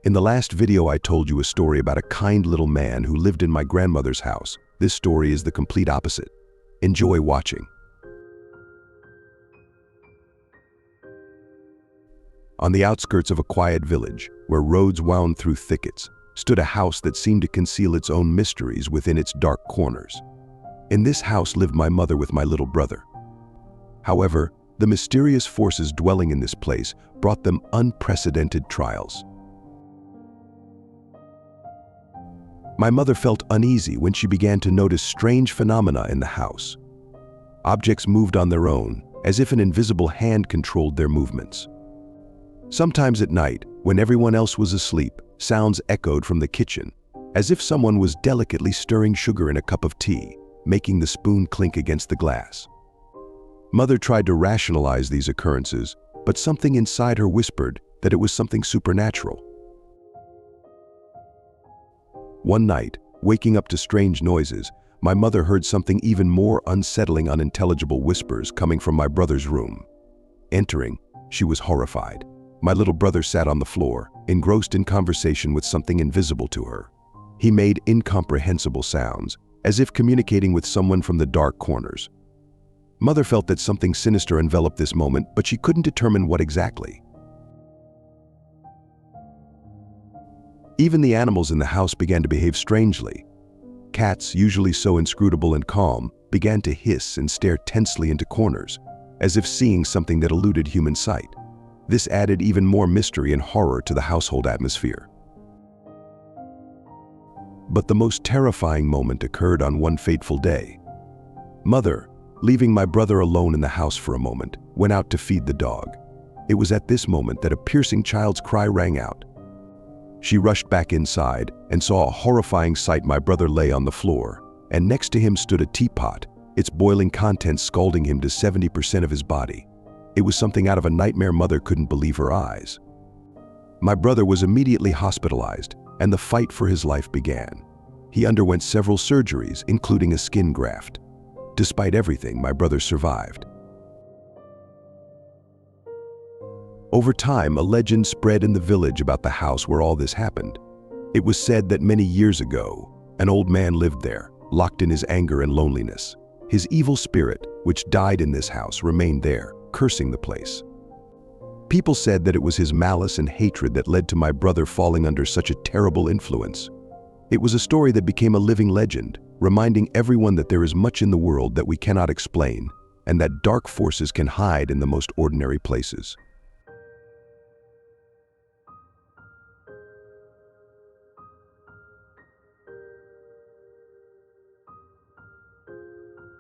In the last video, I told you a story about a kind little man who lived in my grandmother's house. This story is the complete opposite. Enjoy watching. On the outskirts of a quiet village, where roads wound through thickets, stood a house that seemed to conceal its own mysteries within its dark corners. In this house lived my mother with my little brother. However, the mysterious forces dwelling in this place brought them unprecedented trials. My mother felt uneasy when she began to notice strange phenomena in the house. Objects moved on their own, as if an invisible hand controlled their movements. Sometimes at night, when everyone else was asleep, sounds echoed from the kitchen, as if someone was delicately stirring sugar in a cup of tea, making the spoon clink against the glass. Mother tried to rationalize these occurrences, but something inside her whispered that it was something supernatural. One night, waking up to strange noises, my mother heard something even more unsettling, unintelligible whispers coming from my brother's room. Entering, she was horrified. My little brother sat on the floor, engrossed in conversation with something invisible to her. He made incomprehensible sounds, as if communicating with someone from the dark corners. Mother felt that something sinister enveloped this moment, but she couldn't determine what exactly. Even the animals in the house began to behave strangely. Cats, usually so inscrutable and calm, began to hiss and stare tensely into corners, as if seeing something that eluded human sight. This added even more mystery and horror to the household atmosphere. But the most terrifying moment occurred on one fateful day. Mother, leaving my brother alone in the house for a moment, went out to feed the dog. It was at this moment that a piercing child's cry rang out. She rushed back inside and saw a horrifying sight. My brother lay on the floor, and next to him stood a teapot, its boiling contents scalding him to 70% of his body. It was something out of a nightmare. Mother couldn't believe her eyes. My brother was immediately hospitalized, and the fight for his life began. He underwent several surgeries, including a skin graft. Despite everything, my brother survived. Over time, a legend spread in the village about the house where all this happened. It was said that many years ago, an old man lived there, locked in his anger and loneliness. His evil spirit, which died in this house, remained there, cursing the place. People said that it was his malice and hatred that led to my brother falling under such a terrible influence. It was a story that became a living legend, reminding everyone that there is much in the world that we cannot explain, and that dark forces can hide in the most ordinary places.